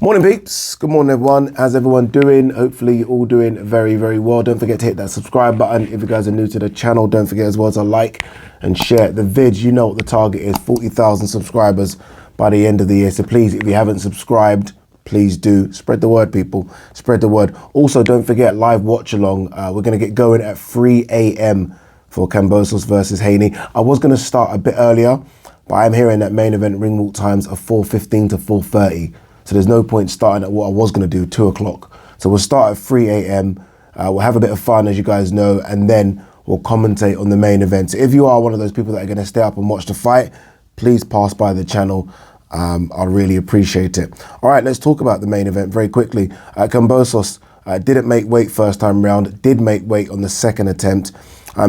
Morning peeps, good morning everyone. How's everyone doing? Hopefully you're all doing very, very well. Don't forget to hit that subscribe button. If you guys are new to the channel, don't forget as well to like and share the vid. You know what the target is, 40,000 subscribers by the end of the year. So please, if you haven't subscribed, please do. Spread the word, people. Spread the word. Also, don't forget, live watch along. We're going to get going at 3 a.m. for Kambosos versus Haney. I was going to start a bit earlier, but I'm hearing that main event ring walk times are 4:15 to 4:30. So there's no point starting at what I was going to do, 2 o'clock. So we'll start at 3 a.m. We'll have a bit of fun, as you guys know, and then we'll commentate on the main event. So if you are one of those people that are going to stay up and watch the fight, please pass by the channel. I really appreciate it. All right, let's talk about the main event very quickly. Kambosos didn't make weight first time round, did make weight on the second attempt.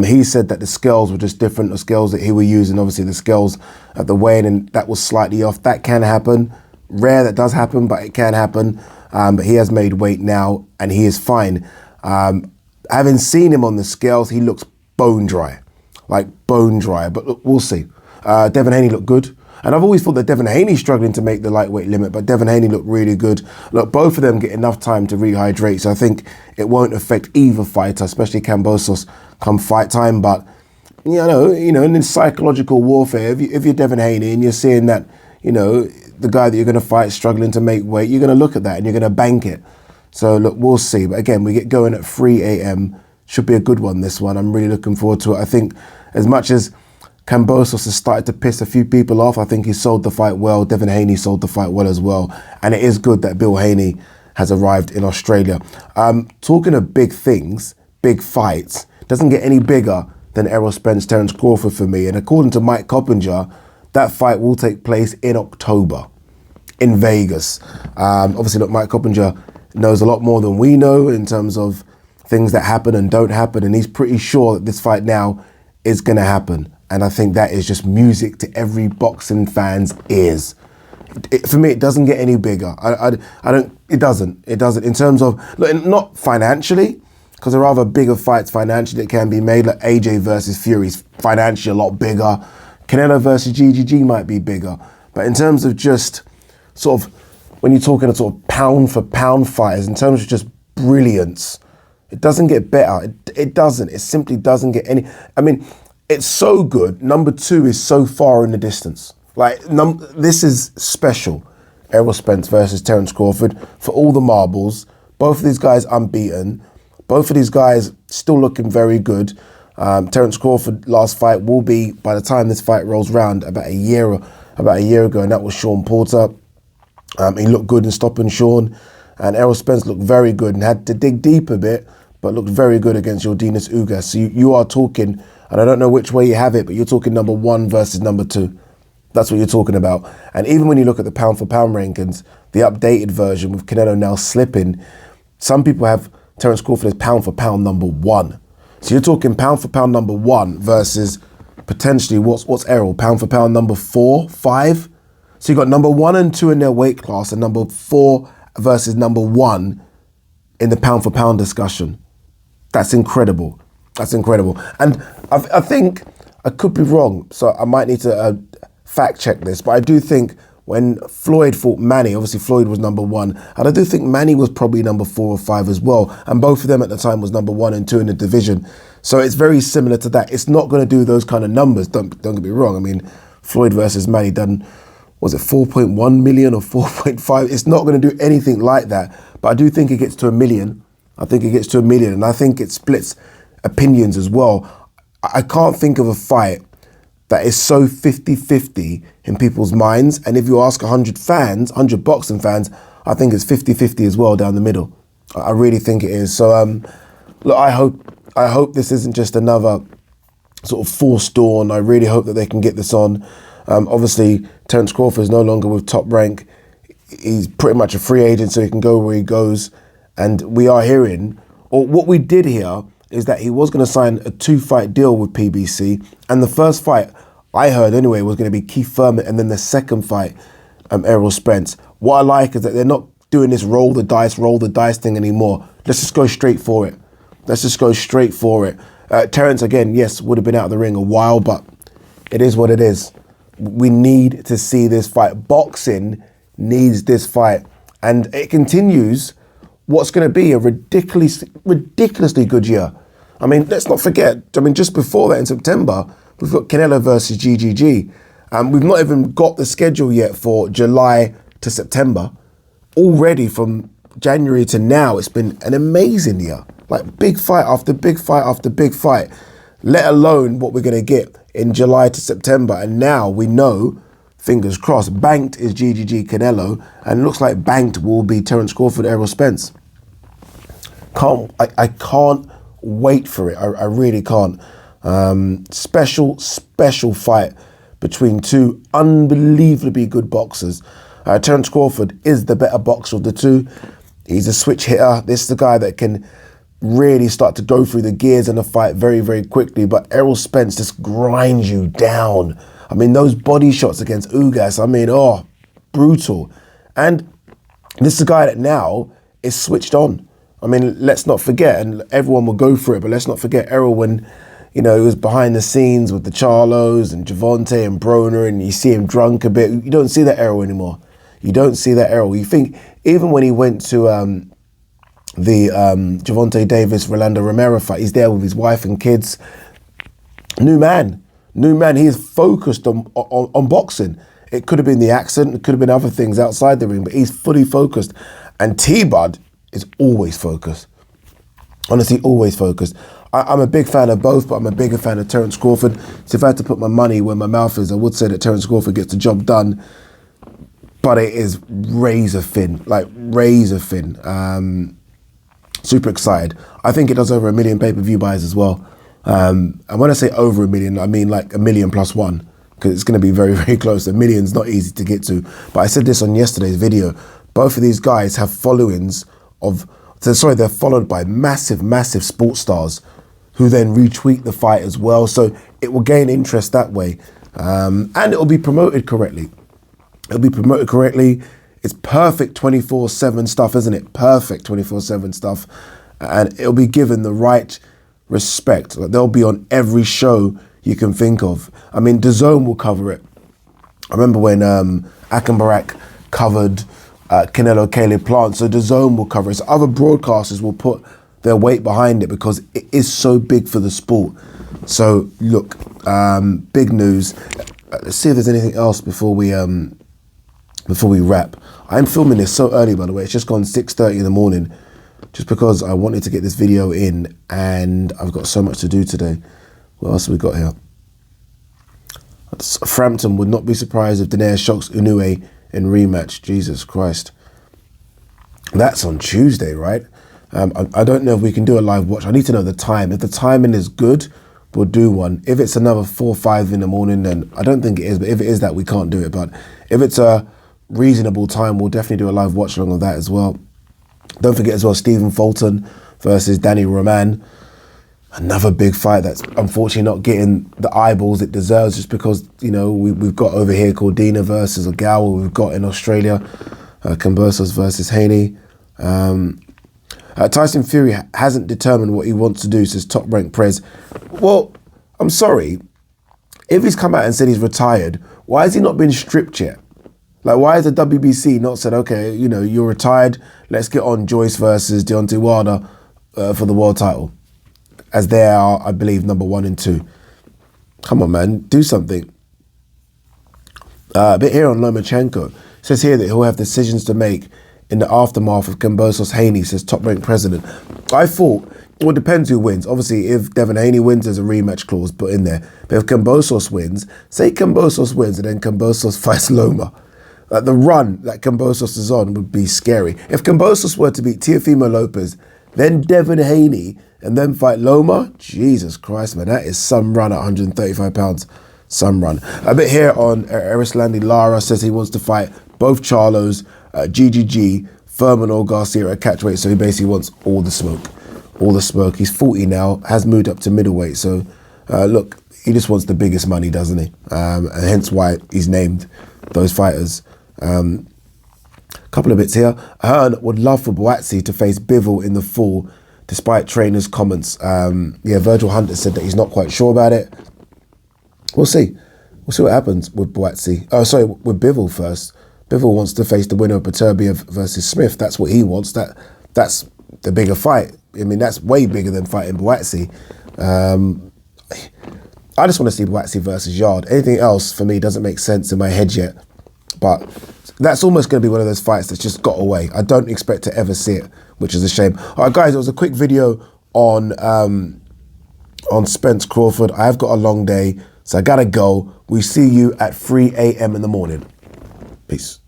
He said that the scales were just different, the scales that he was using, obviously the scales at the weigh-in, and that was slightly off. That can happen. Rare that does happen, but it can happen. But he has made weight now and he is fine. Having seen him on the scales, he looks bone dry, like bone dry, but look, we'll see. Devin Haney looked good. And I've always thought that Devin Haney's struggling to make the lightweight limit, but Devin Haney looked really good. Look, both of them get enough time to rehydrate, so I think it won't affect either fighter, especially Kambosos, come fight time. But you know, in psychological warfare, if you're Devin Haney and you're seeing that, the guy that you're going to fight is struggling to make weight, you're going to look at that and you're going to bank it. So look, we'll see. But again, we get going at 3 a.m. Should be a good one, this one. I'm really looking forward to it. I think as much as Kambosos has started to piss a few people off, I think he sold the fight well. Devin Haney sold the fight well as well. And it is good that Bill Haney has arrived in Australia. Talking of big things, big fights, doesn't get any bigger than Errol Spence, Terence Crawford for me. And according to Mike Coppinger, that fight will take place in October in Vegas. Obviously, look, Mike Coppinger knows a lot more than we know in terms of things that happen and don't happen. And he's pretty sure that this fight now is going to happen. And I think that is just music to every boxing fan's ears. For me, it doesn't get any bigger. It doesn't. In terms of, look, not financially, because there are other bigger fights financially that can be made, like AJ versus Fury's financially a lot bigger. Canelo versus GGG might be bigger. But in terms of just sort of, when you're talking a sort of pound for pound fighters, in terms of just brilliance, it doesn't get better. It doesn't. It simply doesn't get any. I mean, it's so good. Number 2 is so far in the distance. Like, this is special. Errol Spence versus Terence Crawford for all the marbles. Both of these guys unbeaten. Both of these guys still looking very good. Terence Crawford last fight will be, by the time this fight rolls round, about a year ago, and that was Sean Porter. He looked good in stopping Sean, and Errol Spence looked very good and had to dig deep a bit, but looked very good against Yordenis Ugas. So you are talking, and I don't know which way you have it, but you're talking number 1 versus number 2. That's what you're talking about. And even when you look at the pound for pound rankings, the updated version with Canelo now slipping, some people have Terence Crawford as pound for pound number 1. So you're talking pound for pound number 1 versus potentially what's Errol, pound for pound number 4, 5. So you got number 1 and 2 in their weight class, and number 4 versus number 1 in the pound for pound discussion. That's incredible. That's incredible. And I think I could be wrong, so I might need to fact check this, but I do think when Floyd fought Manny, obviously Floyd was number 1, and I do think Manny was probably number 4 or 5 as well, and both of them at the time was number 1 and 2 in the division. So it's very similar to that. It's not going to do those kind of numbers, don't get me wrong. I mean, Floyd versus Manny done, was it 4.1 million or 4.5? It's not going to do anything like that, but I do think it gets to 1 million. I think it gets to 1 million, and I think it splits opinions as well. I can't think of a fight that is so 50-50 in people's minds. And if you ask 100 fans, 100 boxing fans, I think it's 50-50 as well down the middle. I really think it is. So look, I hope this isn't just another sort of forced dawn. I really hope that they can get this on. Obviously, Terence Crawford is no longer with Top Rank. He's pretty much a free agent, so he can go where he goes. And we are hearing, or what we did hear, is that he was going to sign a 2-fight deal with PBC. And the first fight, I heard anyway, was going to be Keith Thurman, and then the second fight, Errol Spence. What I like is that they're not doing this roll the dice thing anymore. Let's just go straight for it. Let's just go straight for it. Terence, again, yes, would have been out of the ring a while, but it is what it is. We need to see this fight. Boxing needs this fight. And it continues what's going to be a ridiculously good year. I mean, let's not forget, just before that in September, we've got Canelo versus GGG. We've not even got the schedule yet for July to September. Already from January to now, it's been an amazing year. Like big fight after big fight after big fight, let alone what we're going to get in July to September. And now we know, fingers crossed, banked is GGG Canelo, and it looks like banked will be Terence Crawford, Errol Spence. I can't wait for it. I really can't. Special fight between two unbelievably good boxers. Terence Crawford is the better boxer of the two. He's a switch hitter. This is the guy that can really start to go through the gears in a fight very, very quickly. But Errol Spence just grinds you down. I mean, those body shots against Ugas, brutal. And this is a guy that now is switched on. I mean, let's not forget, and everyone will go through it, but let's not forget Errol when, he was behind the scenes with the Charlos and Javante and Broner, and you see him drunk a bit. You don't see that Errol anymore. You don't see that Errol. You think, even when he went to the Javante Davis, Rolando Romero fight, he's there with his wife and kids. New man. He is focused on boxing. It could have been the accent, it could have been other things outside the ring, but he's fully focused. And T-Bud is always focused. Honestly, always focused. I'm a big fan of both, but I'm a bigger fan of Terence Crawford. So if I had to put my money where my mouth is, I would say that Terence Crawford gets the job done. But it is razor thin. Super excited. I think it does over 1 million pay-per-view buys as well. And when I say over 1 million, I mean like 1 million plus one, because it's going to be very, very close. 1 million's not easy to get to. But I said this on yesterday's video. Both of these guys have followings they're followed by massive sports stars who then retweet the fight as well. So it will gain interest that way. And it will be promoted correctly. It's perfect 24/7 stuff, isn't it? Perfect 24/7 stuff. And it'll be given the right respect. They'll be on every show you can think of. I mean, DAZN will cover it. I remember when Akenbarak covered Canelo Caleb Plant, so DAZN will cover it. So other broadcasters will put their weight behind it because it is so big for the sport. So look, big news. Let's see if there's anything else before we wrap. I'm filming this so early, by the way. It's just gone 6:30 in the morning, just because I wanted to get this video in, and I've got so much to do today. What else have we got here? Frampton would not be surprised if Daenerys shocks Inoue in rematch. Jesus Christ. That's on Tuesday, right? I don't know if we can do a live watch. I need to know the time. If the timing is good, we'll do one. If it's another 4 or 5 in the morning, then I don't think it is. But if it is that, we can't do it. But if it's a reasonable time, we'll definitely do a live watch along of that as well. Don't forget as well, Stephen Fulton versus Danny Roman. Another big fight that's unfortunately not getting the eyeballs it deserves, just because, we've got over here Cordina versus Ogawa. We've got in Australia, Kambosos versus Haney. Tyson Fury hasn't determined what he wants to do, says Top Rank Prez. Well, I'm sorry. If he's come out and said he's retired, why has he not been stripped yet? Like, why has the WBC not said, okay, you're retired, let's get on Joyce versus Deontay Wilder for the world title, as they are, I believe, number 1 and 2. Come on, man, do something. A bit here on Lomachenko. It says here that he'll have decisions to make in the aftermath of Kambosos Haney, says Top Rank President. I thought, well, it depends who wins. Obviously, if Devin Haney wins, there's a rematch clause put in there. But if Kambosos wins, say Kambosos wins and then Kambosos fights Loma. The run that Kambosos is on would be scary. If Kambosos were to beat Teofimo Lopez, then Devin Haney, and then fight Loma, Jesus Christ, man, that is some run at 135 pounds. Some run. A bit here on Erislandi Lara says he wants to fight both Charlos, GGG, Furman or Garcia at catchweight, so he basically wants all the smoke. All the smoke. He's 40 now, has moved up to middleweight, so look, he just wants the biggest money, doesn't he? And hence why he's named those fighters. Couple of bits here. Hearn would love for Boatsi to face Bivol in the fall, despite trainers' comments. Virgil Hunter said that he's not quite sure about it. We'll see. We'll see what happens with Boatsi. Oh, sorry, with Bivol first. Bivol wants to face the winner of Beterbiev versus Smith. That's what he wants. That's the bigger fight. I mean, that's way bigger than fighting Buatsi. I just want to see Buatsi versus Yard. Anything else for me doesn't make sense in my head yet. But that's almost going to be one of those fights that's just got away. I don't expect to ever see it, which is a shame. All right, guys, it was a quick video on Spence Crawford. I have got a long day, so I gotta go. We see you at 3 a.m. in the morning. Peace.